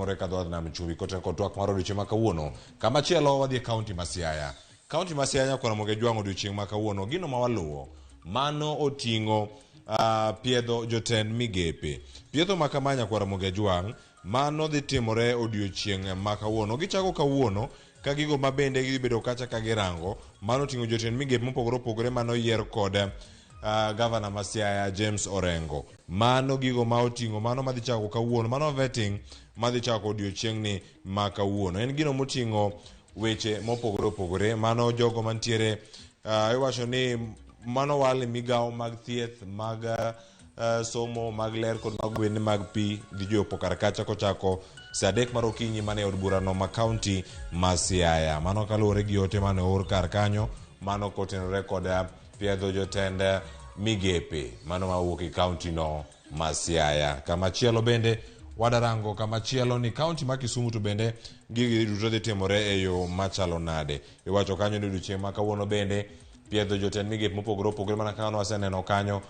Moreka dhood nam chumbi kote kotwak maro odiochieng' ma kawuono. Kama chielo wadhi e kaunti ma Siaya. Kaunti ma Siaya nyakwana Ramogi Jwang' odiochieng' ma kawuono gino ma waluwo. Mano oting'o piedho jotend migepe. Piedho ma kama nyakwana Ramogi Jwang' mano dhi timore odiochieng' ma kawuono. Gichako kawuono ka gigo ma bende gibedo kacha ka girango. Mano oting'o jotend migepe mopogore opogore mano yier kod Governor ma Siaya James Orengo. Mano gigo ma oting'o mano madhi chako kawuono. Mano vetting madhi chako odiochieng' ni ma kawuono. En gino moting'o weche mopogore opogore. Mano jogo mantiere iwacho ni mano wale migao mag thieth mag somo mag ler kod mag wende mag pi dhi jopo kar kacha kochako saa 3 mar okinyi mane od burano ma kaunti ma Siaya. Mano kaluwore gi ote mane or kar kanyo. Mano kotenore kod piedho jotend migepe mano mawuok e kaunti no ma Siaya. Kama chielo bende wadarango kama chielo ni kaunti ma Kisumu to bende gigi duto dhi timore e yo machalo nade. Iwacho kanyo ni odiochieng' ma kawuono bende piedho jotend migepe mopogore opogore mana kaka waseneno kanyo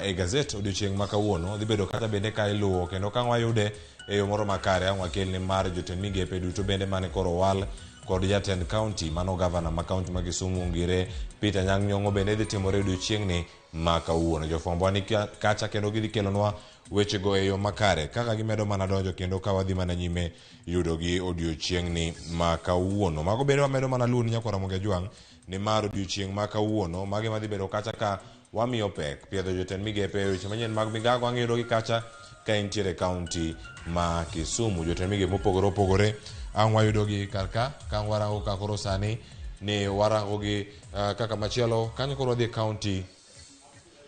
e gazet odiochieng' ma kawuono dhi bedo kata bende ka iluwo kendo ka wayude e yo moro makare ang' wakelni mar jotend migepe duto bende mane koro wal kod jatend kaunti mano gavana ma kaunti ma Kisumu ngire Peter Anyang' Nyong'o bende dhi timore odiochieng' ni ma kawuono. Jofwambo ni kacha kendo gidhi kelonwa weche go e yo makare kaka gimedo mana donjo kendo ka wadhi mana nyime yudo gi odiochieng' ni ma kawuono. Mago bende wamedo mana luwo ni nyakwana Ramogi Jwang' ni mar odiochieng' ma kawuono mage madhi bedo kacha ka wamiyo pek piedho jotend migepe weche manyien mag migago ang' yudo gi kacha ka intiere kaunti ma Kisumu. Jotend migepe mopogore opogore ang' wayudo gi karka ka warango ka koro sani ni warango gi kaka machielo kanyo koro wadhi e kaunti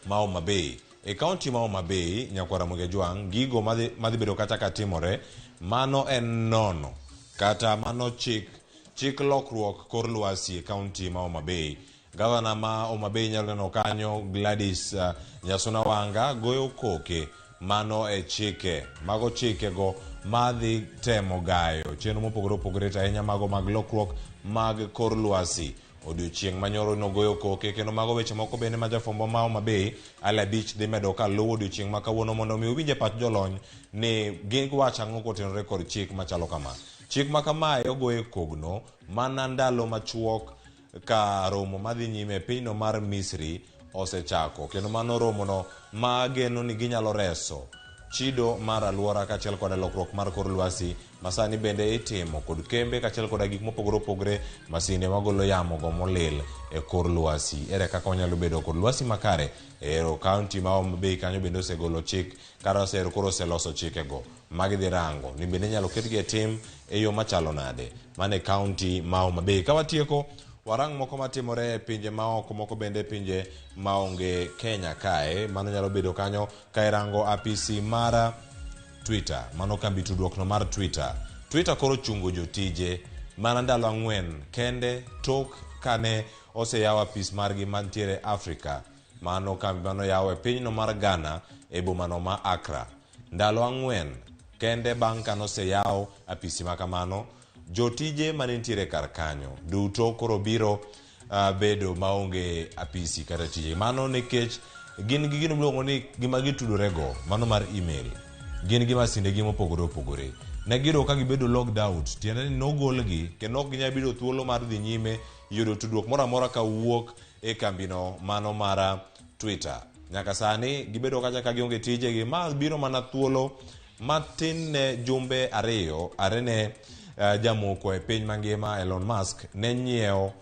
ma Homa Bay. E kaunti ma Homa Bay nyakwana Ramogi Jwang' gigo madhi bedo kacha ka timore mano en nono kata mano chik lokruok kor lwasi e kaunti ma Homa Bay. Gavana ma Homa Bay nyalo neno kanyo Gladys Nyasuna Wanga goyo koke mano e chike mago chikego madhi temo gayo chenro mopogore opogore to ahinya mago mag lokruok mag kor lwasi. Odiochieng' manyoro nogoyo koke kendo mago weche moko bende ma jafwambo ma Homa Bay Ale Beach dhi medo ka luwo odiochieng' ma kawuono mondo mi owinje pach jolony ni giwacho ang'o kotenore kod chik machalo kama. Chik ma kamae ogoye kogno mana ndalo machuok ka romo madhi nyime e pinyno mar Misri osechako kendo mano romono mageno ni ginyalo reso chido mar alwora kachiel kod lokruok mar kor lwasi masani bende itimo kod kembe kachiel kod gik mopogore opogore masinde magolo yamo go molil e kor lwasi. Ere kaka onyalo bedo kod lwasi makare e kaunti ma Homa Bay kanyo bende osegolo chik kata osero koro oseloso chikego magidhi rango ni bende nyalo ketgi e tim e yo machalo nade mane kaunti ma Homa Bay. Ka watieko warang moko matimore e pinje maoko moko bende pinje maonge Kenya kae mano nyalo bedo kanyo ka irango apisi mar Twitter mano kambi tudruok no mar Twitter koro chungo jotije mana ndalo 4 kende tok kane oseyaw apis margi mantiere Afrika mano kambi mano yaw e pinyno mar Ghana e bomano ma Accra. Ndalo 4 kende bang' kane oseyaw apisi makamano jotije manentiere kar kanyo duto koro biro bedo maonge apisi kata tije mano nikech gin gi gino miluongo ni gima gitudorego mano mar email gin gi masinde gi mopogore opogore ne giro ka gibedo logged out tiende ni nogolgi kendo ok ginyal bedo thuolo mar dhi nyime yudo tudruok moro amora ka wuok e kambino mano mar Twitter. Nyaka sani gibedo kacha ka gionge tije gi ma biro mana thuolo matin ne jumbe ariyo ne jamoko e piny mangima Elon Musk nonyiewo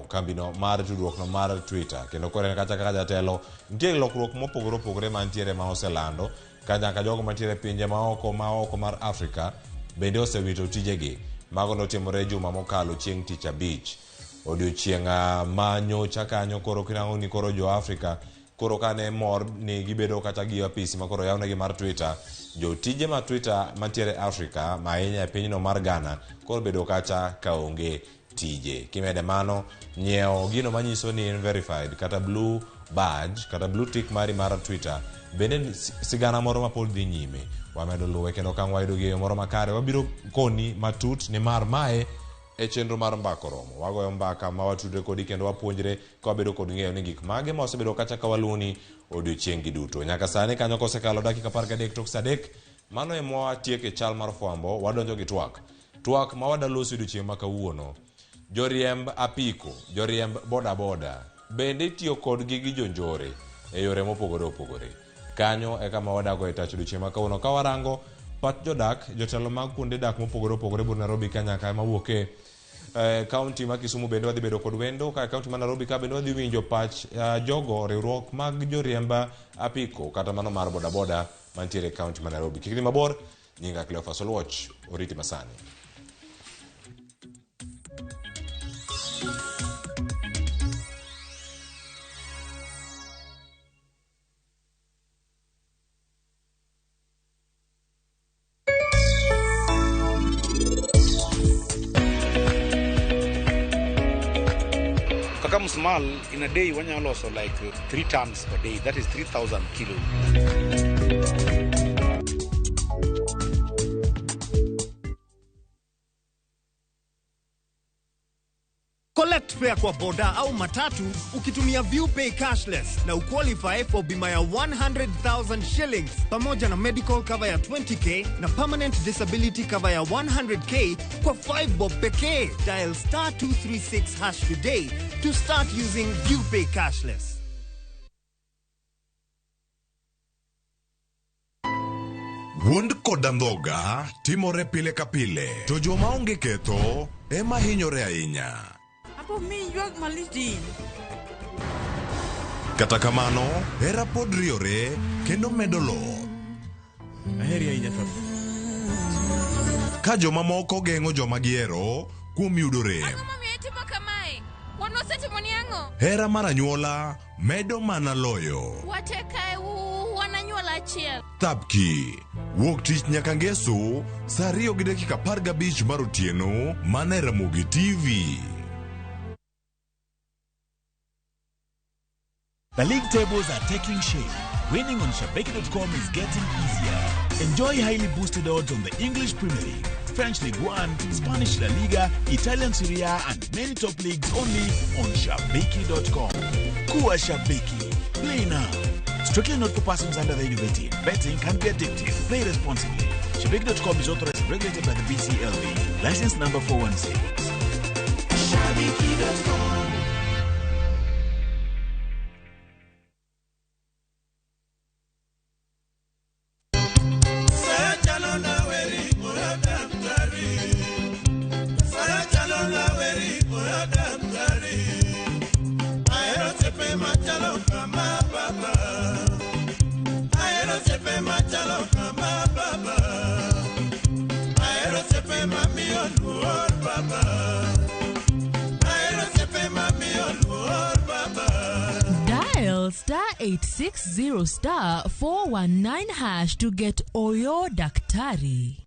kambino mar tudruok no mar Twitter kendo kore kacha kaka jatelo nitie lokruok mopogore opogore mantiere ma oselando ka nyaka jogo mantiere pinje maoko mar Afrika bende osewito tijegi. Mago notimore juma mokalo chieng' tich abich odiochieng' ma nyocha kanyo koro kirango ni koro jo Afrika koro kane mor ni gibedo kata gi apisi ma koro yawnegi mar Twitter jotije ma Twitter mantiere Afrika ma ahinya e pinyno mar Ghana koro bedo kacha kaonge tije. Kimede mano nyiewo gino manyiso ni in verified kata blue badge kata blue tick mari mar Twitter bende sigana moro ma pod dhi nyime wamedo luwe kendo ka wayudo gi moro makare wabiro koni matut ni mar mae e chenro mar mbako romo wagoyo mbaka ma watudre kodi kendo wapuonjre ka wabedo kod ng'eyo ni gik mage ma osebedo kacha ka waluoni odiochiengi duto. Nyaka sani kanyo kosekalo dakika 13 tok saa 3 mano e mwa tieke chal mar fwambo wadonjo gi twak ma wadalusi odiochieng' ma kawuono. Joriemb apiko, joriemb boda bende tiyo kodgi gi jonjore e yore mopogore opogore. Kanyo e kama wadago e tach odiochieng' ma kawuono ka warango pat jodak, jotelo mag kuonde dak mopogore opogore bur Nairobi kanyaka ma wuoke kaunti ma Kisumu bende wadhi bedo kod wendo, ka kaunti ma Nairobi ka bende wadhi winjo pach jogo riwruok mag joriemb apiko kata mano mar boda mantiere kaunti ma Nairobi. Kik ni mabor, nyinga Cleophas Oluoch, oriti masani. Small in a day when you also like 3 tons per day, that is 3,000 kilos. Collect fare kwa boda au matatu ukitumia ViewPay cashless na uqualify for bima ya 100,000 shillings pamoja na medical cover ya 20k na permanent disability cover ya 100k kwa 5 bob pekee. Dial *236# today to start using ViewPay cashless. Wund koda ndhoga timore pile ka pile, to joma onge ketho ema hinyore ahinya. Kata kamano, hera pod riore kendo medo lo. Ka joma moko geng'o joma giero kuom yudo rem. Hera mar anyuola medo mana loyo. Tapki, wuok tich nyaka ngeso, saa 2:15 mar otieno, mana RamogiTV. The league tables are taking shape. Winning on Shabeki.com is getting easier. Enjoy highly boosted odds on the English Premier League, French Ligue 1, Spanish La Liga, Italian Serie A, and many top leagues only on Shabeki.com. Kuwa Shabeki. Play now. Strictly not for persons under the age of 18. Betting can be addictive. Play responsibly. Shabeki.com is authorized and regulated by the BCLB. License number 416. Shabeki.com. Dial *860*419# to get Oyo Daktari.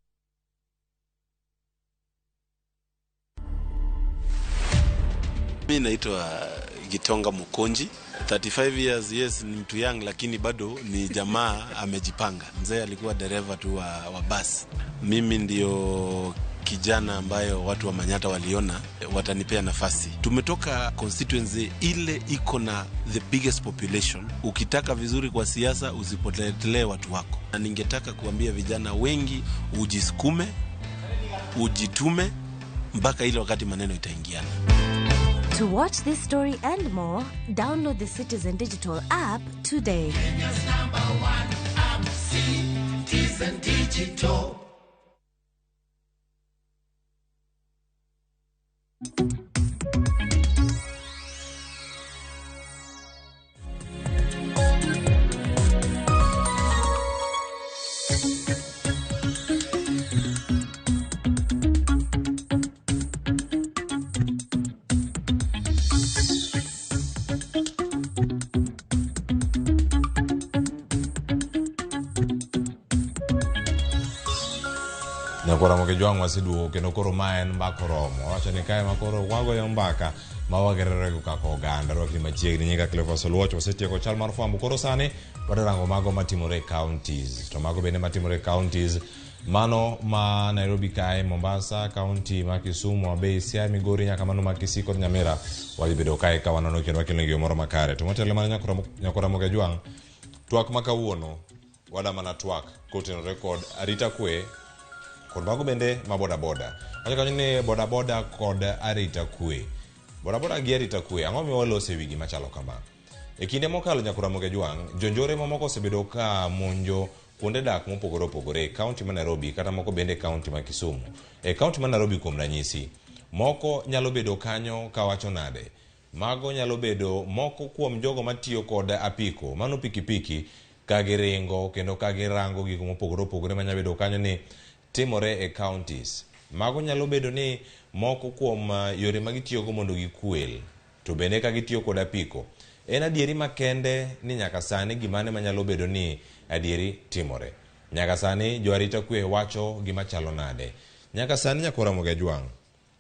Mimi naitwa Gitonga Mukonji. 35 years, yes, ni mtu young lakini bado ni jamaa amejipanga. Mzee alikuwa dereva tu wa basi. Mimi ndio kijana ambayo watu wa Manyata waliona watanipea nafasi. Tumetoka constituency ile iko na the biggest population. Ukitaka vizuri kwa siasa usipotelee watu wako. Na ningetaka kuambia vijana wengi ujisukume, ujitume mpaka ile wakati maneno itaingiana. To watch this story and more, download the Citizen Digital app today. Kenya's #1 app, Citizen Digital. Nyakora moke jwang wasiduo kendo koro maen mbako romo. Wacha ni kae makoro wago ya mbaka mawagerere kako oganda rwaki machiegni nyinga Cleophas Oluoch wasetieko chal mar fwambo koro sani wadarango mago matimore counties. To mago bende matimore counties mano ma Nairobi kae, Mombasa, county ma Kisumu, Abei, Siaya, Migori nyaka mano ma Kisii kod Nyamira wali bedo kae ka wanano kendo wakelo ngio moro makare. To motelo mana nyakora moke jwang twak makawuono wada mana twak kotenore kod arita kwe kod mago bende ma boda. Wacha ni boda kod arita kwe. Boda gi arita kwe, ang'o mi walose wigi machalo kama. E kinde mokalo nyakura Ramogi Jwang, jonjore mamoko osebedo ka monjo kuonde dak mopogore e kaunti ma Nairobi kata moko bende kaunti ma Kisumu. E kaunti ma Nairobi kuom ranyisi, moko nyalo bedo kanyo ka wacho nade. Mago nyalo bedo moko kuom jogo matiyo kod apiko, mano pikipiki ka giringo kendo ka girango gik mopogore manyalo bedo kanyo ni timore e counties. Mago nyalo bedo ni moko kuom yore ma gitiyogo mondo gikwel, to bende ka gitiyo kod apiko. En adieri makende ni nyaka sani gimane manyalo bedo ni adieri timore. Nyaka sani jo arita kwe wacho gima chalo nade. Nyaka sani nyakura Ramogi Jwang,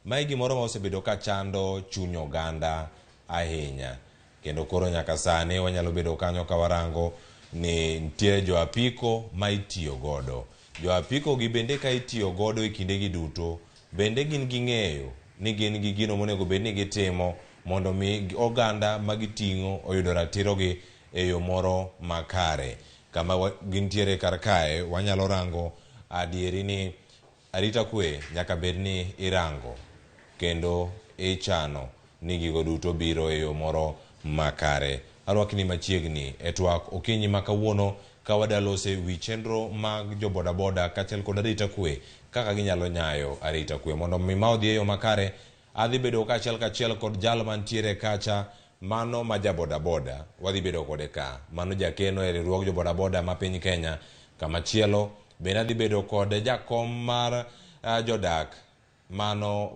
mai gimoro ma osebedo ka chando chuny oganda ahinya. Kendo koro nyaka sani wanyalo bedo kanyo ka warango ni nitie jo apiko ma itiyo godo. Jo apiko gi bende ka itiyo godo e kinde gi duto, bende gin ging'eyo ni gin gi gino monego bed ni gitimo mondo mi oganda magiting'o oyudo ratirogi e yo moro makare. Kama gintiere kar kae wanyalo rango adieri ni arita kwe nyaka bed ni irango kendo ichano ni gigo duto biro e yo moro makare. Arwakni machiegni e twak okinyi ma kawuono ka wadalose wi chenro mag jo boda kaachiel kod arita kwe kaka ginyalo nyayo arita kwe mondo mi ma odhi e yo makare. Adhi bedo kachiel kod jal mantiere kacha, mano ma ja boda wadhi bedo kode ka, mano jakeno e riwruog jo boda ma piny Kenya. Kama chielo bende adhi bedo kod jakom mar jodak mano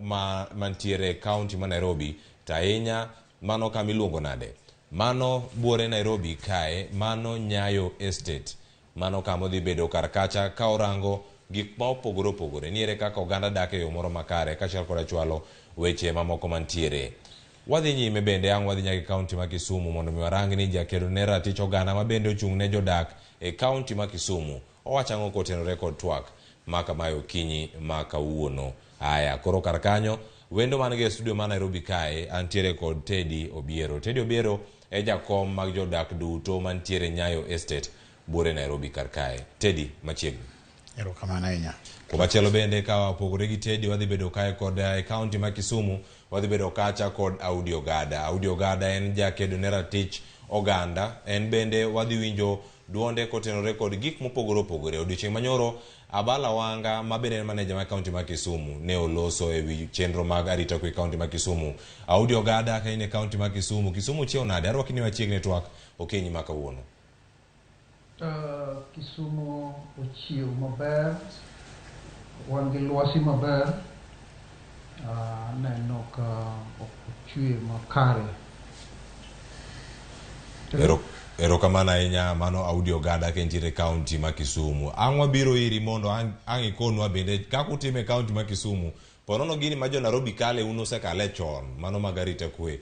mantiere kaunti ma Nairobi, tainya mano kama iluongo nade, mano buore Nairobi kae, mano Nyayo Estate. Mano kama odhi bedo kar kacha ka orango gik ma opogore niere kaka oganda dak e yo moro makare kaachiel kod chwalo weche mamoko mantiere. Wadhi nyime bende wadhi nyaka kaunti ma Kisumu mondo mi warang ni jakedo ne ratich oganda ma bende ochung' ne jodak e kaunti ma Kisumu owacho ang'o kotenore kod twak maka mayo kinyi ma kawuono. Aya, koro kar kanyo wendo man gi studio ma Nairobi kae antiere kod Teddy Obiero. Teddy Obiero e jakom mag jodak duto mantiere Nyayo Estate buore Nairobi kar kae. Teddy machiegni. Erokamano ahinya. Komachielo bende ka wapogore gi Teddy wadhi bedo kae kod kaunti ma Kisumu, wadhi bedo kacha kod Audi Ogada en jakedo ne ratich oganda. En bende wadhi winjo duonde kotenore kod gik mopogore. Odiochieng' manyoro Abala Wanga ma bende en manager ma kaunti ma Kisumu ne oloso e wi chenro mag arita kwe kaunti ma Kisumu. Audi Ogada ka ine kaunti ma Kisumu chiew nade, arwakni machiegni twak okinyi ma kawuono. Kisumu ochiew maber, wan gi lwasi maber, neno ka ochwe makare. Erokamano ahinya, mano Audi Ogada ka entiere kaunti ma Kisumu. Ang' wabiro iri mondo ang' ikonwa bende kaka utime kaunti ma Kisumu. Ponono gini ma jo Nairobi kale unosekale chon, mano mag arita kwe.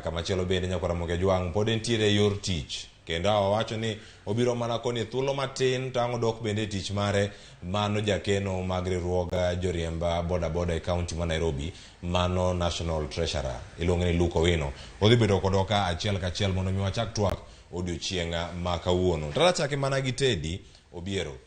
Kamachielo bende nyakura Ramogi Jwang pod entiere yor tich. Kendo wacho ni obiro mana koni thuolo matin to ang' dok bende tich mare, mano jakeno mag riwruoga joriemba boda e kaunti ma Nairobi, mano National Treasurer iluongo ni Luke Owino. Odhi bedo kodoka achiel kachiel mondo mi wachak twak odiochieng' ma kawuono. Tachake mana gi Teddy Obiero.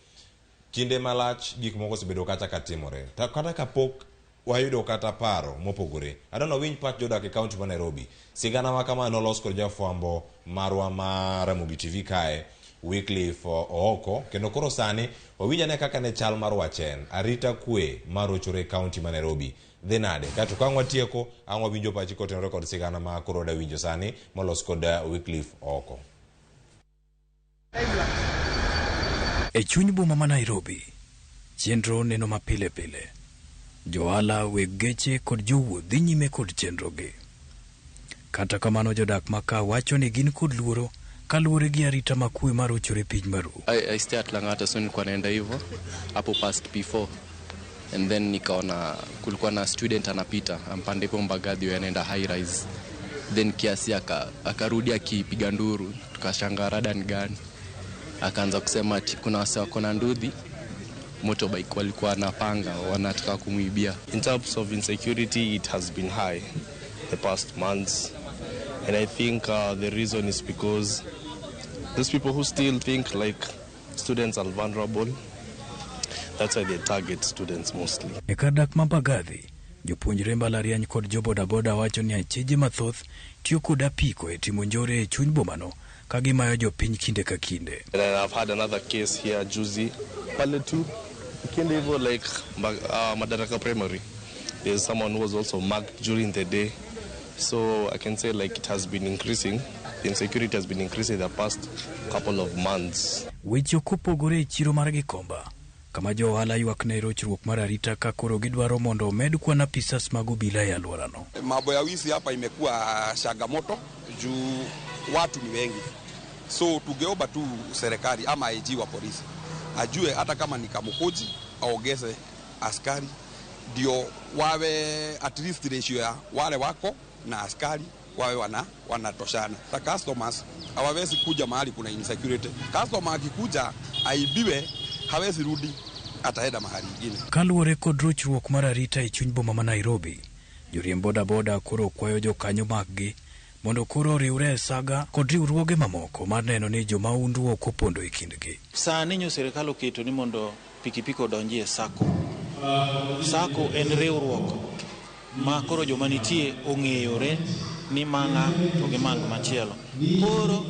Kinde malach gik moko osebedo kacha ka timore. Kata kapok wayudo kata paro mopogore. Adano winj pat jodak e kaunti ma Nairobi. Sigana ma kama nolos kod jafwambo marwa ma RamogiTV kae, Wycliffe Ooko, kendo koro sani wawinjane kaka ne chal mar wachen arita kwe marochore kaunti ma Nairobi. Dhi nade, kato ka watieko ang' wawinjo pachi kotenore kod sigana ma koro da winjo sani molos kod Wycliffe Ooko. E chuny boma ma Nairobi, chenro neno ma pile. Joala, weg geche kod jowuoth dhi nyime kod chenrogi. Kata kamano jodak maka wacho ni gin kod luoro kaluwore gi arita makwe marochore piny maru. I stay at Lang'ata, so nilikuwa naenda hivyo hapo past P4, and then nikaona kulikuwa na student anapita ampande hapo Mbagathi anaenda high rise, then kiasi akarudi akipiga nduru, tukashangaa rada ni gani. Akaanza kusema ati kuna wase wako na ndudhi motorbike walikuwa napanga wanataka kumuibia. In terms of insecurity, it has been high the past months, and I think the reason is because those people who still think like students are vulnerable. That's why they target students mostly. E kar dak ma Bagadhi, jopuonjre mbalariany kod jobodaboda wacho ni achije mathoth tiyo kod apiko e timo njore e chuny bomano ka gimayo jopiny kinde ka kinde. And then I've had another case here, Juzi, pale tu, kinde hivyo like Madaraka Primary. There's someone who was also marked during the day. So I can say like it has been increasing. The insecurity has been increasing the past couple of months. Weche kopogore e chiro mar Gikomba, kama jo ohala ywak ne rochruok mar arita ka koro gidwaro mondo omed kwan apisas mag obila e alworano. Mambo ya wizi hapa imekuwa changamoto juu watu ni wengi. So tungeomba tu serikali ama IG wa polisi ajue hata kama ni Kamukoji aongeze askari ndio wawe at least ratio ya wale wako na askari wawe wanatoshana. The customers hawawezi kuja mahali kuna insecurity. Customer akikuja aibiwe hawezi rudi, ataenda mahali ingine. Kaluwore kod rochruok mar arita e chuny boma ma Nairobi, joriemb bodaboda koro kwayo jokanyo maggi mondo koro riwre e saga kod riwruoge mamoko mar neno ni jomaundu ok opondo e kindgi. Sani nyo sirikal oketo ni mondo pikipiki odonji e sako. Sako en riwruok ma koro joma nitie ong'eyore ni manga to gi mang machielo. Koro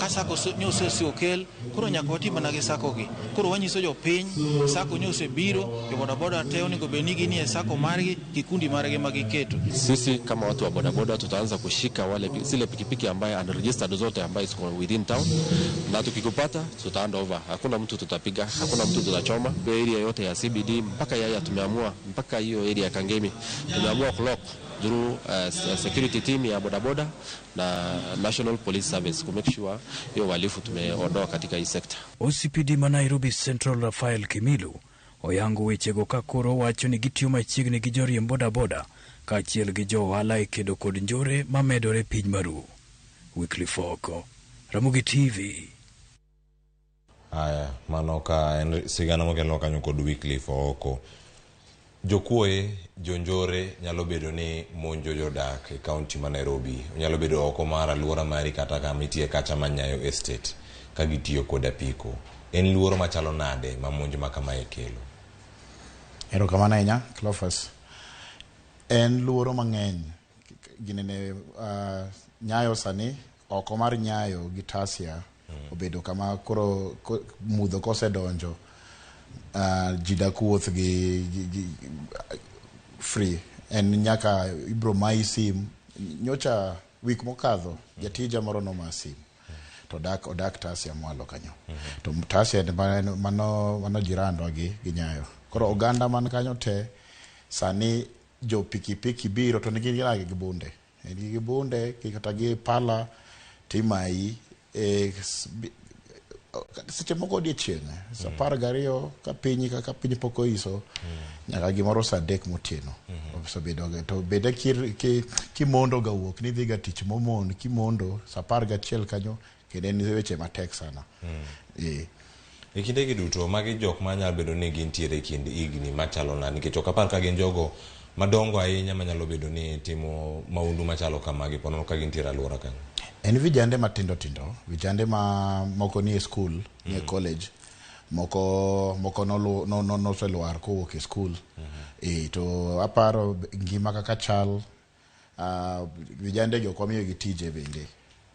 ka sako nyose si okel, koro nyaka watim mana gi sako gi. Koro wanyiso jopiny sako nyose biro, jo bodaboda teo ni gobenigi ni e sako margi, kikundi margi magiketo. Sisi kama watu wa bodaboda tutaanza kushika wale zile pikipiki ambaye unregistered zote ambaye ziko within town, na tukikupata tutaand over. Hakuna mtu tutapiga, hakuna mtu tutachoma. Kwa area yote ya CBD mpaka Yaya tumeamua, mpaka hiyo area ya Kangemi tumeamua clock through security team ya bodaboda na National Police Service to make sure hiyo walifu tumeondoa katika hii sekta. OCPD ma Nairobi Central Rafael Kimilu oyango wechego ka koro wacho ni gitiyo machiegni gi joriemb bodaboda kaachiel gi jo ohala e kedo kod njore mamedore piny maru. Weekly Foko, Ramogi TV. Aya, mano ka en sigana mokelo kanyo kod Weekly Foko. Jokuoe jonjore nyalo bedo ni monjo jodak e kaunti ma Nairobi, nyalo bedo oko mar alwora mari kata kama itie kacha manyayo estate ka gitiyo kod apiko. En luoro machalo nade ma monjo ma kama e kelo? Ero kamana enya Clofus. En luoro mang'eny ginene nyayo sani oko mar nyayo gi Tasia obedo kama koro mudho kose donjo. Jidak wuoth gi free en nyaka ibro mai sim nyocha wik mokadho jatija moro no masim to odak Tasia mwalo kanyo to Tasia mano jirando gi nyayo koro oganda man kanyo te sani jo pikipiki biro to nigi lagi gi bunde kata gi pala timai seche moko odiechieng' sa par gariyo ka piny poko iso nyaka gimoro sa dek motieno osebedo to bede kimondo ga wuok ni dhi ga tich momon kimondo sa par gachiel kanyo kendo en weche matek sana. E kinde gi duto magi jok manyalo bedo ni gintiere kind igni machalo na nikech ok apar ka gin jogo madongo ahinya manyalo bedo ni timo maundu machalo kamagi ponono ka gintiere alwora kanyo. En vijande matindo vijande ma moko ni e school ni e college moko no seluar ko ke school to aparo ngima kaka chal vijande go komiyo gi tije bende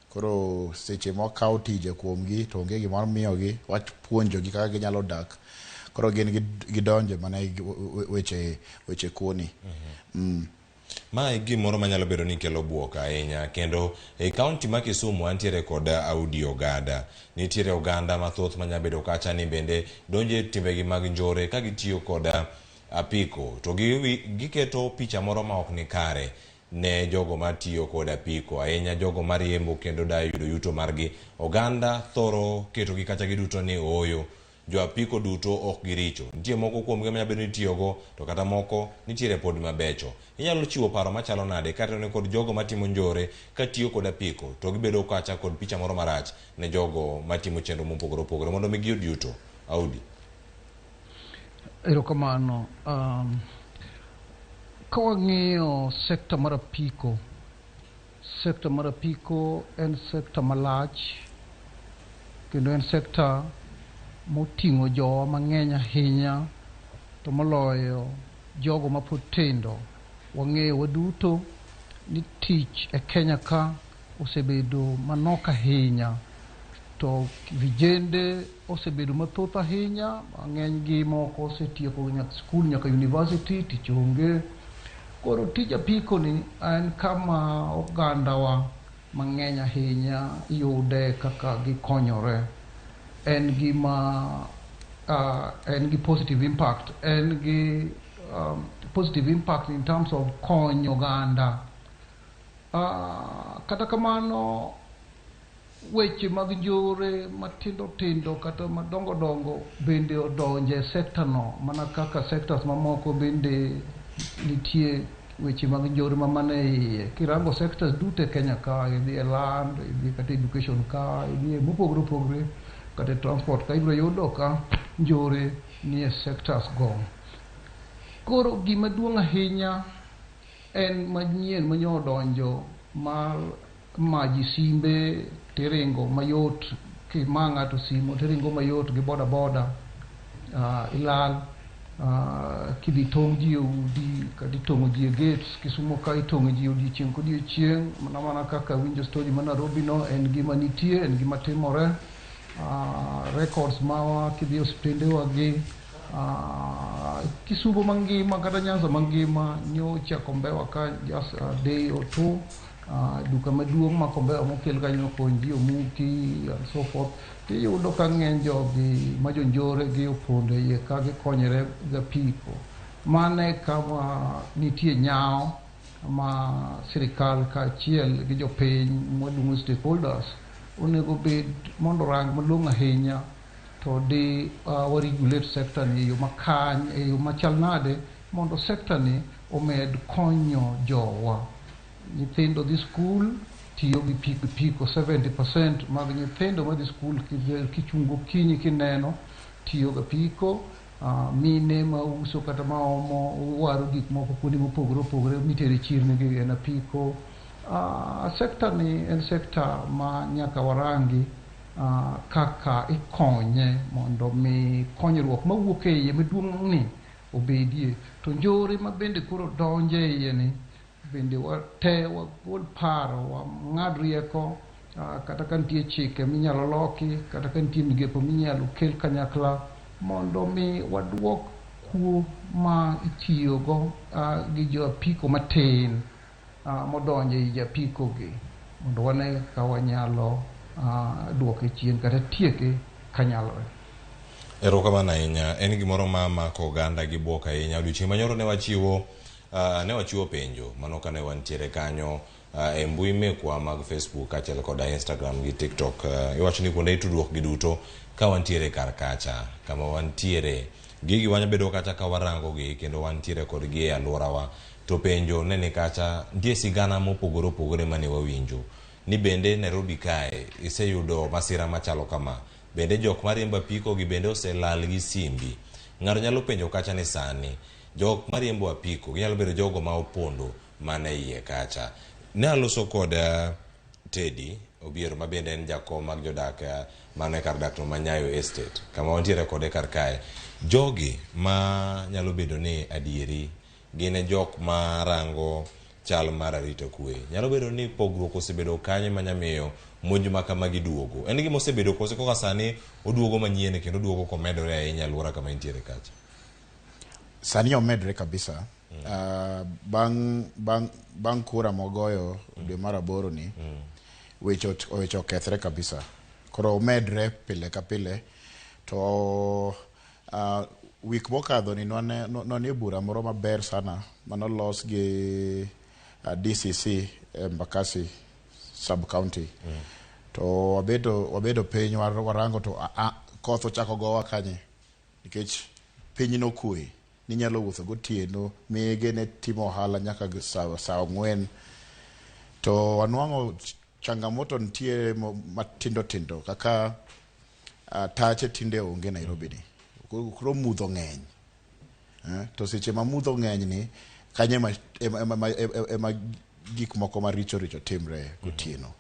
koro seche mo kaw tije kuomgi to onge gimoro miyo gi wach puonjo gi kaka ginyalo dak koro gin gidonje mana weche kuoni. Ma e gimoro manyalo bedo ni kelo buok ahinya kendo e kaunti ma Kisumu antiere kod Audi ogada nitiere oganda mathoth manyalo bedo kacha ni bende donje timbegi mag njore ka gitiyo kod apiko to giketo picha moro ma ok ni kare ne jogo matiyo kod apiko ahinya jogo mariembo kendo da yudo yuto margi. Oganda thoro keto gi kacha giduto ni oyo jo apiko duto ok giricho, nitie moko kuom gi manyalo bedo ni tiyogo to kata moko nitiere pod mabecho. Inyalo chiwo paro machalo nade kata ne kod jogo matimo njore ka tiyo kod apiko to gibedo kacha kod picha moro marach ne jogo matimo chenro mopogore opogore mondo mi giyud yuto? Audi. Erokamano. Ka wang'iyo sekta mar apiko en sekta malach kendo en sekta moting'o jowa mang'eny ahinya to moloyo jogo mapod tindo. Wang'eyo waduto ni tich e Kenya ka osebedo manok ahinya, to vijende osebedo mathoth ahinya, mang'eny gi moko osetieko nyaka skul nyaka university, tich onge. Koro tij apiko ni en kama ogandawa mang'eny ahinya yude kaka gikonyore. En gi positive impact, en gi positive impact in terms of konyo oganda. Kata kamano weche mag njore matindo tindo kata madongo dongo bende odonje e sekta no, mana kaka sectors mamoko bende nitie weche mag njore mamane iye. Kirango sectors dute Kenya ka, idhi e land, idhi kata education ka, idhi e mopogore opogore, kata transport ka, ibiro yudo ka njore ni e sectors go. Koro gima duong' ahinya en manyien manyo donjo mar maji simbe tiringo mayot, kimanga to simo tiringo mayot gi boda boda, ilal, kidhi tong' ji e udi kata itong'o ji e gates, Kisumo ka itong'o ji odiochieng' kodiochieng', mana kaka winjo story ma Nairobi no, en gima nitie, en gima timore. Records mawa kidhi hospitende wagi, Kisumo mangima kata Nyanza mangima nyocha Kombewa ka just a day or two, duka maduong' ma Kombewa mokel kanyo konji omuki and so forth. Tiyudo ka ng'eny jogi ma jonjore gi opondo iye ka gikonyore ga piko. Mane kama nitie nyao ma sirikal kaachiel gi jopiny mwaluongo stakeholders onego bed mondo rang malong'o ahinya to di waregulate sector ni e yo makany, e yo machal nade mondo sector ni omed konyo jowa. Nyithindo dhi skul tiyo gi piko 70% mag nyithindo madhi skul kichungo kinyi kineno tiyo ga piko. Mine ma uso kata ma omo waro gik moko kuonde mopogore opogore mitere chirni gi en apiko. Sector ni en sector ma nyaka warangi kaka ikonye mondo mi konyruok mawuok e iye maduong' ni obedie. To njore ma bende koro donje e iye ni bende wate wagol paro, wang'ad rieko, kata ka nitie chike minyalo loki, kata ka nitie migepo minyalo kel kanyakla mondo mi waduok kuo ma itiyogo gi jo apiko matin modonje i japiko gi, mondo wane ka wanyalo duoke chien kata tieke kanyalore. Erokamano ahinya. En gimoro ma mako oganda gi buok ahinya. Odiochieng' manyoro ne wachiwo penjo mano kane wantiere kanyo e mbui mekwa mag Facebook kaachiel koda Instagram gi TikTok. Iwacho ni kuonde itudruok gi duto ka wantiere kar kacha kama wantiere gigi wanyabedo kata ka warango gi kendo wantiere kodgi e alworawa. To penjo ne ni kacha nitie sigana mopogore opogore mane wawinjo ni bende Nairobi kae iseyudo masira machalo kama. Bende jok mariembo apiko gi bende oselal gi simbi. Ng'ato nyalo penjo kacha ni sani jok mariembo apiko ginyalo bedo jogo ma opondo mane iye kacha. Ne aloso kod Teddy Obiero ma bende en jakom mag jodak mane kar dak no Manyayo Estate kama wantiere kode kar kae. Jogi ma nyalo bedo ni adieri gine jok ma rango chal mar arita kwe. Nyalo bedo ni pogruok osebedo kanye manyamiyo monj makama giduogo. En gima osebedo kose koka sani oduogo manyien kendo oduogo komedore ahinya alwora kama intiere kacha. Sani omedre kabisa. Bang' kura mogoyo dwe mar aboro ni, weche okethre kabisa. Koro omedre pile ka pile. To wik mokadho ni nwanie bura moro maber sana manolos gi DCC Mbakasi sub county. To wabedo piny warango to koth ochako gowa kanye nikech piny no kwe ni nyalo wuotho gotieno mege ne timo ohala nyaka saa 4. To wanwang'o changamoto nitie matindo tindo kaka tache tinde onge Nairobi ni. Kuro mudho ng'eny. To seche ma mudho ng'eny ni kanye ema gik moko maricho timre gotieno.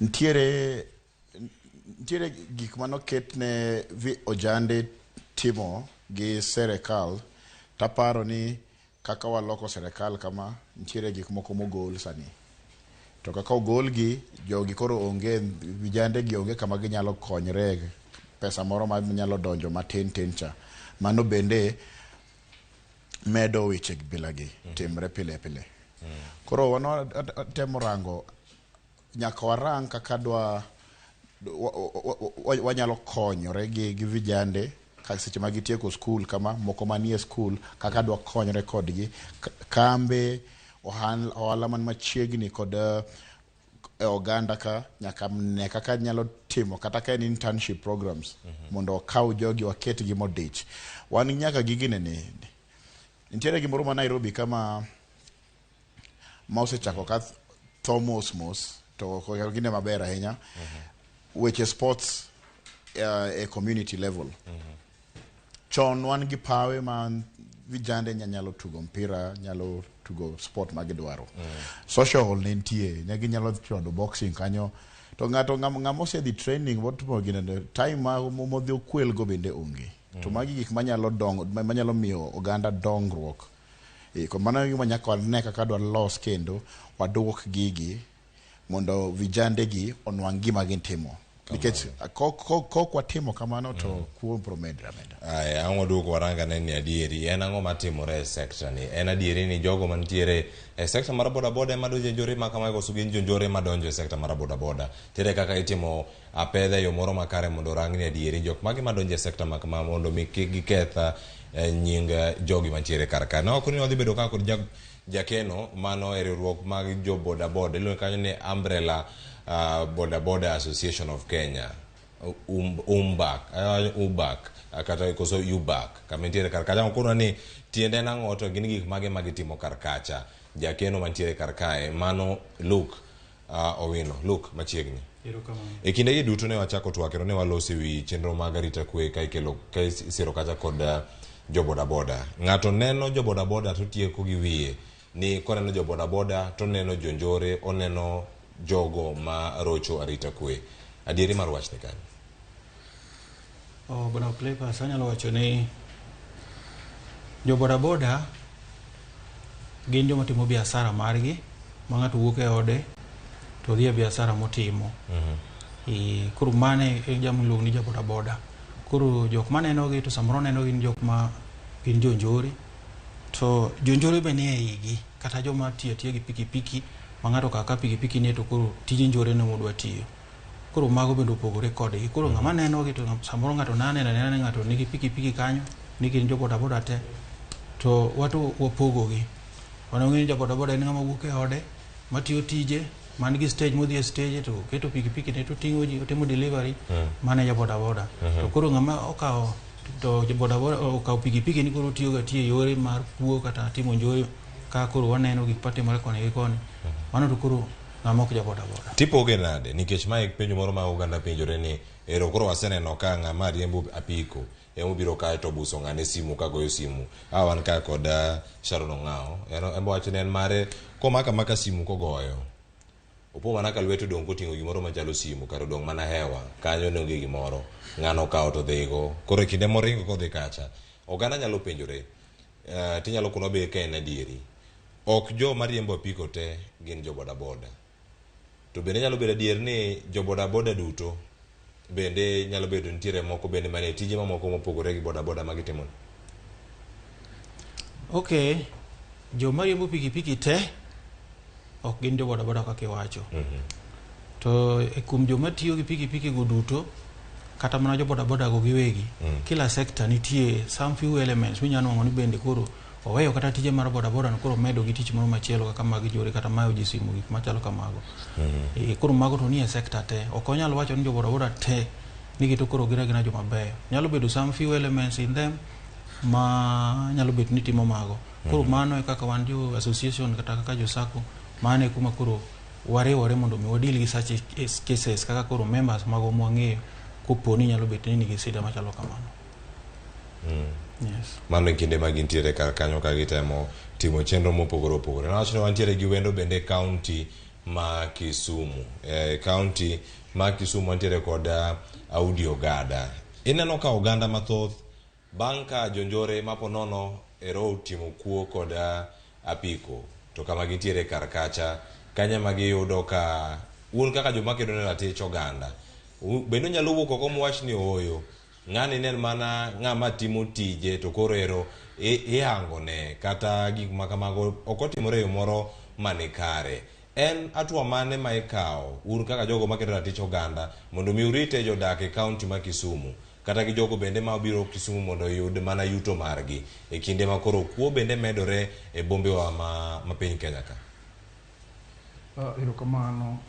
Ntiere nitiere gik mano ketne ojande timo gi serikal, taparo ni kaka waloko serikal kama, nitiere gik moko mogol sani. To kaka ogolgi, jogi koro onge, vijande gi onge kama ginyalo konyre, pesa moro ma nyalo donjo matin cha. Mano bende medo weche bilagi timre pile pile. Koro wano temo rango, nyaka warang kaka wanyalo konyore gi vijande kaka seche ma gitieko skul kama, moko manie skul kaka dwa konyre kodgi, kambe ohala man machiegni kod oganda ka nyaka ne kaka nyalo timo kata ka internship programs mondo okaw jogi waketgi modich. Wan nyaka gigine ni nitiere gimoro ma Nairobi kama osechako ka Thomas to gine maber ahinya, weche sports e community level. Chon wan gi pawe ma vijande nyalo tugo mpira, nyalo tugo sport ma gidwaro. Social hall ne nitie, ne nyalo chodo boxing kanyo. To ng'amo osedhi training motimo gine time modhi okwel go bende onge. To magi gik manyalo manyalo miyo oganda dongruok. Ko mano gima nyaka ne kaka dwa los kendo waduok gigi mondo vijande gi onwang' gima gitimo. Nikech kok watimo kamano to kuo promedra meda. Ai ang'o duoko waranga ne ni adieri en ang'o matimore e sector ni. En adieri ni jogo mantiere e sector mar boda boda ema donjo njore ma kamago sugin jonjore madonjo e sector mar boda boda. Tiere kaka itimo apedha yo moro makare mondo rang ni adieri jok magi madonjo e sector ma kama mondo mi giketha nying jogi mantiere kar ka. No kuni odhi bedo kaka kod jakeno mano e riwruok mag jo boda boda. Iluongo kanyo ni Umbrella Boda Boda Association of Kenya, UBAC, kata koso UBAC, kama nitiere karkacha. Kono ni tiende nang'o to gin gik mage magitimo karkacha. Jakeno mantiere karkae, mano Luke Owino. Luke machiegni. E kinde gi duto ne wachako twakero ne walosi wi chenro mag arita kwe ka isiro kacha kod jo boda boda. Ng'ato neno jo boda boda to tieko gi wiye. Ni koneno jo boda boda to neno jonjore, oneno jogo ma rocho arita kwe. Adieri mar wach ni kanyo. Boda Clepas anyalo wacho ni jo boda boda gin joma timo biashara margi, ma ng'ato wuok e ode to dhi e biashara motimo. Koro mane e jam luong ni jo boda boda. Koro jok maneno gi to samoro neno gin jok ma gin jonjore, to jonjore be nie igi, kata joma tiyo gi pikipiki ma ng'ato kaka pikipiki ne to koro tije njore ne modwa tiyo. Koro mago bende opogore kodgi. Koro ng'ama neno gi to samoro ng'ato nena ng'ato nigi pikipiki kanyo, nigi jo boda boda te, to wato wapogo gi. Wanang'eni jo boda boda en ng'ama wuok e ode matiyo tije, man gi stage modhi e stage to keto pikipiki ne to ting'o ji, otimo delivery, mane jo boda boda. To koro ng'ama okawo to jo boda boda okawo pikipiki ni koro tiyo e yore mar kuo kata timo njore ka koro waneno gik patimore koni gi koni. Mano to koro ng'ama ok jo boda boda. Tipoge nade? Nikech mae penjo moro ma oganda penjore ni ero koro waseneno ka ng'ama riembo apiko emo biro kae to buso ng'ane simu ka goyo simu. Wan ka kod Sharon Ong'ao. Embo wacho ne en mare komaka maka simu kogoyo. Opo mana ka lweto dong koting'o gimoro machalo simu kar dong mana hewa. Kanyo onge gimoro. Ng'ano kawo to dhigo. Koro kinde moringo kodhi kacha. Oganda nyalo penjore. Tinyalo kuno be ka en adieri. Ok jo mariembo apiko te gin jo boda boda. To bende nyalo bedo adier ni jo boda boda duto bende nyalo bedo nitiere moko bende mane tije mamoko mopogore gi boda boda magitimo. Okay, jo mariembo pikipiki te ok gin jo boda boda kaka iwacho. To kuom jo matiyo gi pikipiki go duto kata mana jo boda boda go giwegi, kila sector nitie some few elements minyalo ng'oni bende koro oweyo kata tije mar boda boda no koro medo gi tich moro machielo kaka mag jore kata mayo ji simu gik machalo kamago. Koro mago to nie sector te. Ok onyalo wacho ni jo boda boda te nigi to koro gina jo mabeyo. Nyalo bedo some few elements in them ma nyalo bedo ni timo mago. Koro mano e kaka wan jo association kata kaka jo sako mane kuma koro ware mondo mi wadil gi such cases kaka koro members mago mwang'eyo koponi nyalo bedo ni nigi sida machalo kamano. Yes. Mano kinde ma gintiere kar kanyo ka gitemo timo chenro mopogore opogore. Nawach ni wantiere gi wendo bende county ma Kisumu. County ma Kisumu antiere kod Audi Ogada. Ineno ka oganda mathoth bang' ka jonjore maponono ero utimo kuo kod apiko to kama gintiere kar kacha kanya magiyudo ka un kaka joma kedo ne ratich oganda bendo nyalo wuok oko mwach ni oyo ng'ani nen mana ng'ama timo tije to koro ero ihango ne kata gik makamago okotimore yo moro manikare. En atua mane ma ikawo un kaka jogo makedo ratich oganda mondo mi urite jodak e kaunti ma Kisumu kata gi jogo bende ma biro Kisumu mondo yud mana yuto margi e kinde ma koro kuo bende medore e bombewa ma piny Kenya ka? Erokamano.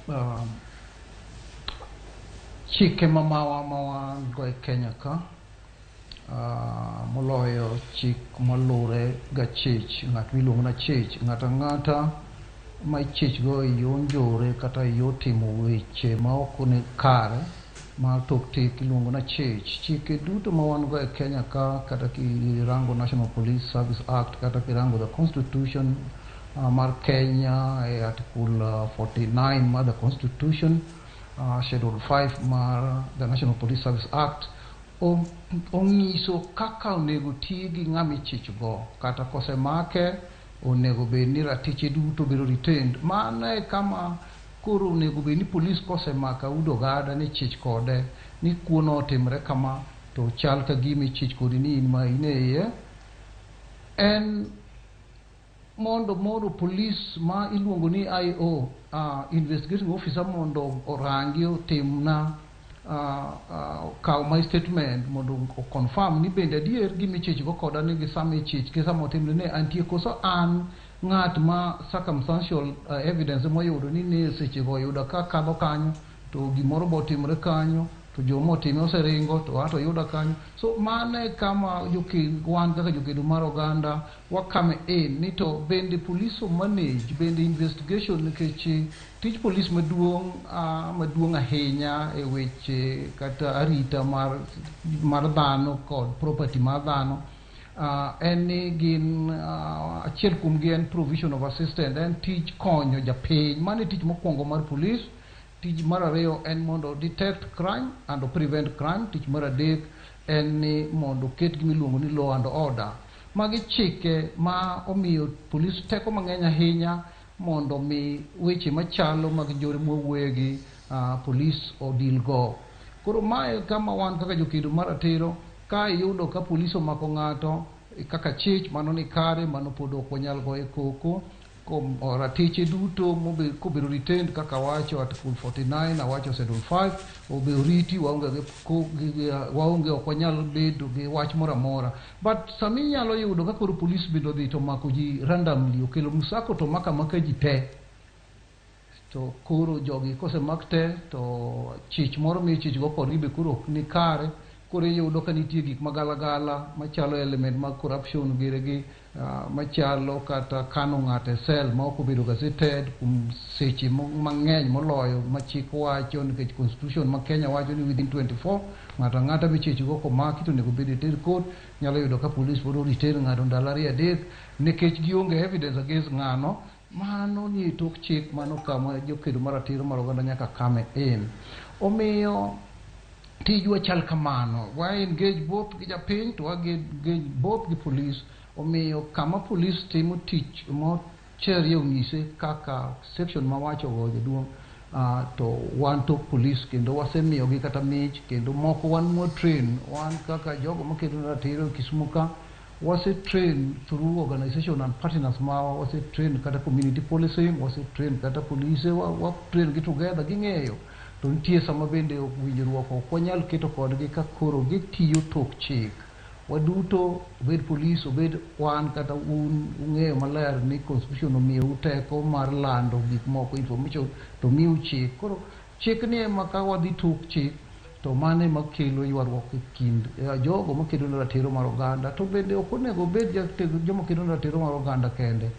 Chike mawa go e Kenya ka moloyo chik malure ga chich ng'at miluongo na chich ng'ata ma chich go e yo njore kata e yo timo weche ma ok ne kare ma tok tik iluongo na chich. Chike duto ma wan go e Kenya ka kata kirango National Police Service Act kata kirango the Constitution mar Kenya e article 49 mar the Constitution, Schedule 5 mar the National Police Service Act onyiso kaka onego ti gi ng'ami chich go kata kosemake onego bed ni ratiche duto biro retained. Mano e kama koro onego bed ni polis kosemaka Audi Ogada ni chich kode ni kuono otimre kama to chal ka gimi chich kodi ni in ma ineye en mondo polis ma iluongo ni IO investigating officer mondo orangi otimna kaw my statement mondo o confirm ni bende adier gimi chich go koda ni gisame chich kisa motimne ne antie koso an ng'at ma circumstantial evidence moyudo ni ne seche go yuda ka kadho kanyo to gimoro botimre kanyo to jomo time oseringo to ato yuda kanyo. So mane kama wan kaka jokedo mar oganda wakame ni to bende police manage bende investigation nikech tich police maduong' ahinya e weche kata arita mar dhano kod property mar dhano en ni gin achiel kuom gi en provision of assistance, en tich konyo japiny. Mane tich mokwongo mar police. Tich mar ariyo en mondo detect crime and prevent crime. Tich mar adek en ni mondo ket gimiluongo ni law and order. Magi chike ma omiyo police teko mang'eny ahinya mondo mi weche machalo mag njore mowegi police odil go. Koro mae kama wan kaka jokedo mar ratiro ka iyudo ka police omako ng'ato kaka chich mano ni kare, mano pod ok wanyal go e koko. Ratiche duto kobiro retained kaka wacho article 49 awacho schedule 5 obiro riti waonge ok wanyal bedo gi wach moro amora. But sami nyalo yudo ka koro police biro dhi to mako ji randomly okelo musako to maka ji te to koro jogi kosemak te to chich moro mi chich go kodgi be koro ok ni kare. Koro iyudo ka nitie gik magalagala machalo element mag corruption giregi machalo kata kano ng'ato e sel ma ok obedo gazetted kuom seche mang'eny moloyo ma chik wacho nikech constitution ma Kenya wacho ni within 24 ng'ato ang'ata michich go komaki to onego bed e ter court. Nyalo yudo ka police pod retain ng'ato ndalo 2-3 nikech gionge evidence against ng'ano. Mano ni tok chik mano kama jokedo mar ratiro mar oganda nyaka kame in. Omiyo tijwa chal kamano, wa engage both gi japiny to wa engage both gi police. Omiyo kama police timo tich mo cherie onyise kaka section ma wacho go jaduong' to wan to police kendo wasemiyo gi kata mich kendo moko wan mo train wan kaka jogo makedo ratiro Kisumu ka wase train through organization and partners mawa, wase train kata community policing, wase train kata police wa train gi together ging'eyo to nitie sama bende winjruok ok wanyal keto kodgi ka koro gitiyo tok chik. Waduto obed police obed wan kata ung'eyo maler ni constitution omiyo teko mar lando gik moko information to miu chik. Koro chik ni ema ka wadhi tok chik to mane makelo ywaruok e kind jogo makedo ne ratiro mar oganda. To bende ok onego bed joma kedo ne ratiro mar oganda kende,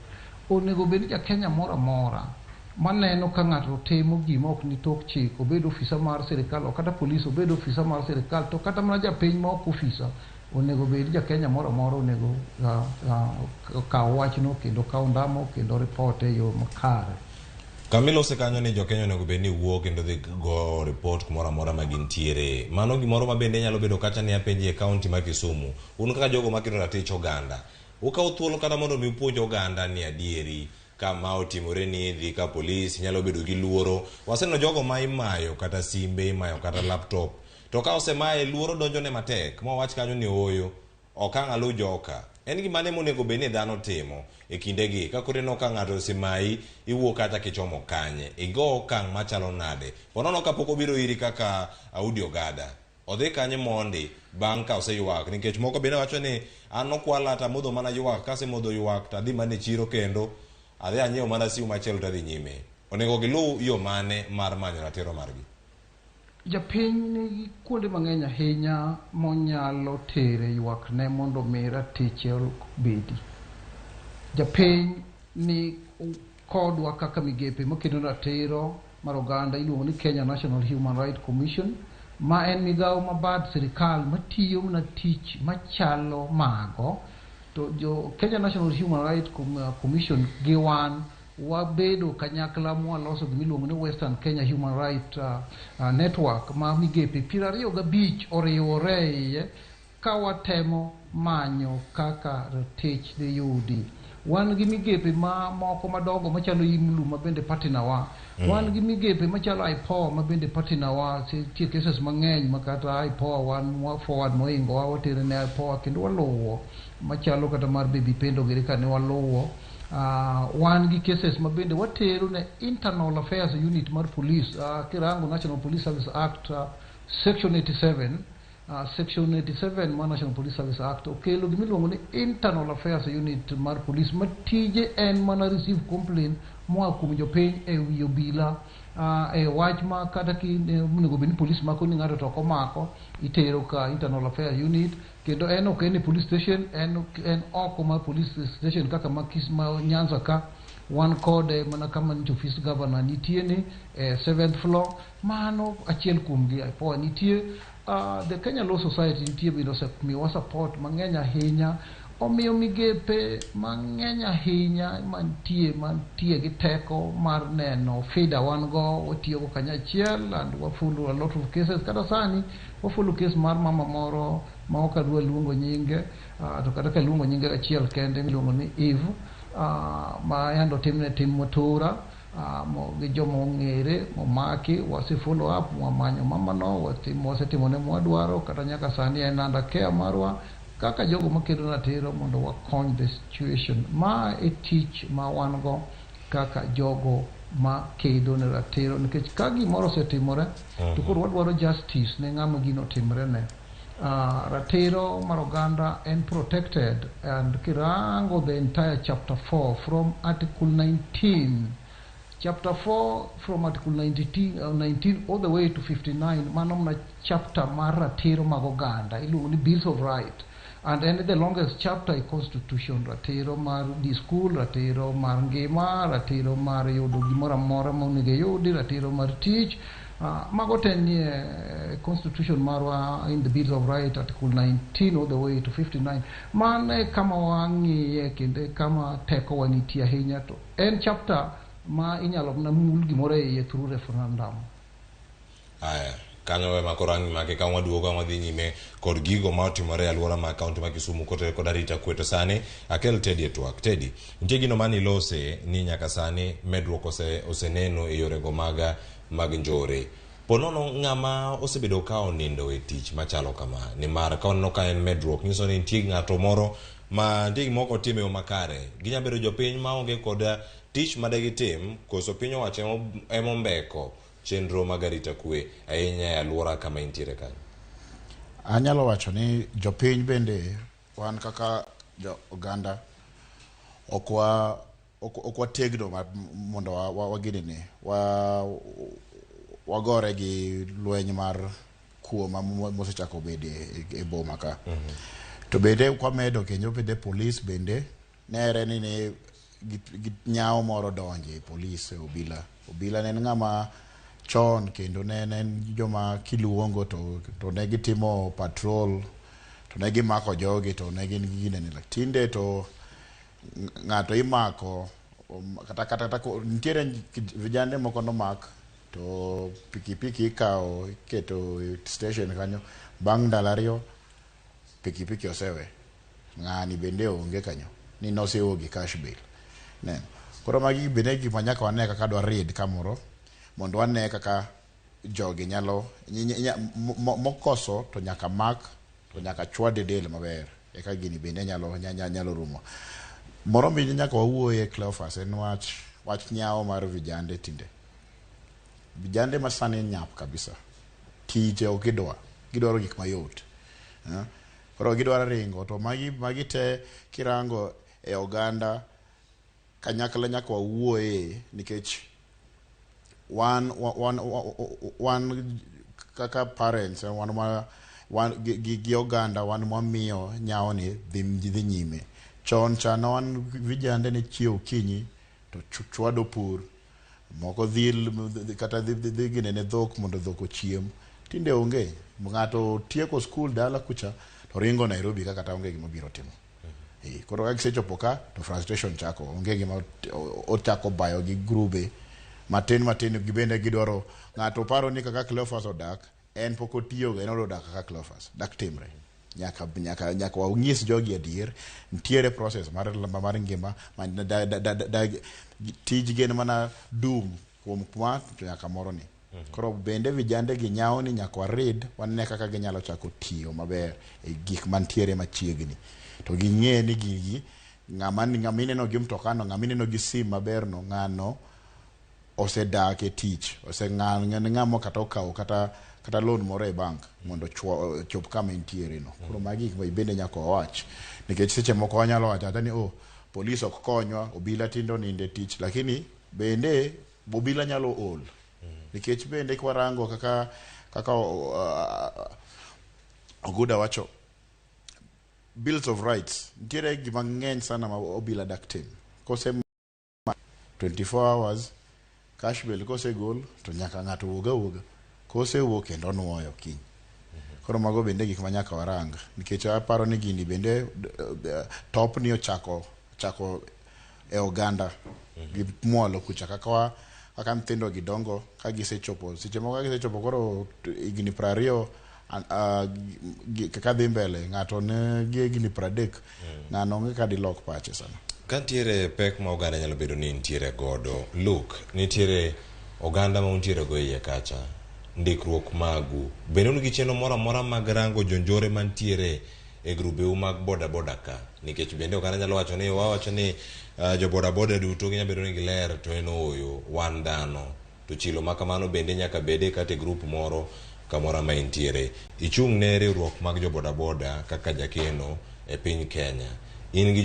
onego bed ja Kenya moro amora maneno ka ng'ato timo gima ok ni tok chik, obed ofisa mar sirikal o kata police obed ofisa mar sirikal to kata mana japiny ma ok ofisa, onego bed ja Kenya moro amora onego kaw wachno kendo kaw ndamo kendo ripote e yo makare. Kamilo sekanyo ni jokenyo nego beni wuok kendo dhi go report kumora mora magintiere. Mano gimoro mabende nyalo bedo kata ni apenji e county ma Kisumu. Un kaka jogo makiro ratich oganda. Ukaw thuolo kata mondo mi puonj oganda ni adieri kama otimore ni dhi ka polis nyalo bedo gi luoro. Waseno jogo ma imayo kata simbe imayo kata laptop. To ka osemaye luoro donjo ne matek. Ma wach kanyo ni oyo okang' alu joka. En gima ne monego bene dhano timo e kindegi ka kore no ka ng'ato osemayi iwuok kata kichomo kanye igo okang' machalo nade ponono kapok obiro iri kaka Audi Ogada odhi kanye mondi bang' ka oseyuak nikech moko bende wacho ni an okwala ta modho mana yuak kase modho yuak ta dhi mane chiro kendo adhi anyiewo mana simu machielo tadhi nyime onego gilu yo mane mar manyo ratiro margi. Japiny nigi kuonde mang'eny ahinya monyalo tere ywak ne mondo mi ratiche bedi. Japiny ni kodwa kaka migepe makedo ratiro mar oganda iluongo ni Kenya National Human Rights Commission ma en migawo mabad sirikal matiyo na tich machalo mago to jo Kenya National Human Rights Commission gi wan wabedo kanyakla mwaloso gimiluongo ni Western Kenya Human Rights Network ma migepe 25 oriwore ka watemo manyo kaka ratich de yudi. Wan gi migepe ma moko madongo machalo imlu mabende patina wa wan gi migepe machalo IPO mabende patina wa tie cases mang'eny makata IPO wan forward moingo watere ne IPO kendo waluwo machalo kata mar baby pendo gere kane waluwo. Wan gi cases mabende watero ne Internal Affairs Unit mar Police kirango National Police Service Act Section 87 Section 87 ma National Police Service Act okelo gimiluongo ni Internal Affairs Unit mar Police matije en mana receive complaint moa kuom jopiny e wi obila e wach ma kata ki onego bed ni police mako ni ng'ato to komako itero ka Internal Affairs Unit kendo en ok en police station en oko ma police station kaka ma Nyanza ka wan kode mana kama ni office governor nitie ni 7th floor mano achiel kuom gi po nitie the Kenya Law Society nitie biro miwa support mang'eny ahinya omiyo migepe mang'eny ahinya mantie gi teko mar neno fida wan go watiyo go kanyachiel and wafulo a lot of cases kata sani wafulo case mar mama moro ma ok adwa luongo nyinge to kata ka luongo nyinge achiel kende miluongo ni Eve ma yando timne tim motora gi jomo ng'ere momaki wasi follow up wamanyo mama no wasetimo ne mwadwaro kata nyaka sani en under care marwa kaka jogo makedo ratiro mondo wakony the situation ma e tich ma wan go kaka jogo ma kedo ne ratiro nikech ka gimoro osetimore to koro wadwaro justice ne ng'ama gino timre ne. Ratiro mar oganda and protected and kirango the entire chapter 4 from article 19 chapter 4 from article 19 all the way to 59 mano na chapter mar ratiro mag oganda iluongo ni bills of right and then the longest chapter is constitution ratiro mar di school ratiro mar ngima ratiro mar yudo gimoro amora monego yudi ratiro mar tich mago ten constitution marwa in the bills of right article 19 all the way to 59 mane kama wang'iye kende kama teko wanitie ahinya to en chapter ma inyalo na mul gimoro e through referendum. Aya kanyo we makorangi make ka waduogo wadhi nyime kod gigo ma otimore e alwora ma kaunti ma Kisumu kod arita kweto sani akel Teddy e twak. Teddy nitie gino mani lose ni nyaka sani medruok oseneno e yore go mag njore ponono ng'ama osebedo ka onindo e tich machalo kama ni mar ka oneno ka en medruok nyiso ni nitie ng'ato moro ma nitie moko time o makare ginya bedo jopiny ma onge kod tich madegitim koso piny owacho emombeko chenro mag arita kwe ahinya e alwora kama intiere kanyo. Anyalo wacho ni jopiny bende wan kaka oganda okwa tegno mondo wagine wagore gi lweny mar kuo ma mosechako bede e boma ka to bende kwamedo kenyo bende police bende nere ni nyawo moro donje police obila ne ng'ama chon kendo ne joma kiluongo to ne gitimo patrol to ne gimako jogi to ne gin gine ni tinde to ng'ato imako kata nitiere vijande moko nomak to pikipiki ikawo iketo station kanyo bang' ndalo 2 pikipiki osewe ng'ani bende onge kanyo ni nosewo gi cash bill ne koro magi bende gik manyaka wane kaka dwa read kamoro mondo wane kaka jogi nyalo mokoso to nyaka mak to nyaka chwade del maber eka gini bende nyalo rumo. Moro mi nyaka wawuoye Cleophas en wach nyawo mar vijande tinde. Vijande masani nyap kabisa. Tije ok gidwaro gik mayot. Koro gidwaro ringo to magi te kirango e oganda kanyakla nyaka wawuoye nikech wan kaka parents gi oganda wan mwamiyo nyawo ni dhi nyime. Chon chana wan vijande ne chiew kinyi to chwado pur moko dhil kata dhi gine ne dhok mondo dhok ochiem. Tinde onge ng'ato tieko skul dala kucha to ringo Nairobi kaka onge gima biro timo. Koro ka gisechopo ka to frustration chako onge gima ochako bayo gi grube matin gibende gidwaro ng'ato paro ni kaka Cleophas odak en poko tiyo en odak kaka Cleophas dak timre nyaka wang'is jogi adier ntiere process mar ngima tij gen mana dum kuom kwa to nyaka moro ni koro bende vijande gi nyawo ni nyaka warid wane kaka ginyalo chako tiyo maber e gik mantiere machiegni to ging'e ni gigi ng'amineno gi mtokano ng'amineno gi sim maber no ng'ano osedak e tich ng'amo kata okawo kata loan moro e bank mondo chop kama intiere no. Koro magi gik bende nyaka wawach nikech seche moko wanyalo wacho ata ni polis ok konywa obila tindo ninde tich lakini bende obila nyalo ol nikech bende kwarango kaka Oguda wacho bills of rights nitiere gima ng'eny sana ma obila dak tim kose 24 hours cash bill kose gol to nyaka ng'ato wuoga kose wuok kendo nuoyo kiny. Koro mago bende gik manyaka warang nikech aparo ni gini bende top ni ochako e oganda gi muolo kucha kaka nthindo gidongo ka gisechopo seche moko gisechopo koro igni 20 kaka dhi mbele ng'ato ne gi igni 30 ng'ano ng'e ka dilok pache sana. Kantiere pek ma oganda nyalo bedo ni nitiere godo look nitiere oganda ma nitiere go iye kacha ndikruok magu bende un gi chenro moro amora mag rango jonjore mantiere e grube mag boda ka nikech bende oganda nyalo wacho ni wawacho ni jo boda duto ginya bedo ni giler to en oyo wan dhano to chilo makamano bende nyaka bede kata group moro kamora ma intiere ichung' ne riwruok mag jo boda kaka jakeno e piny Kenya in gi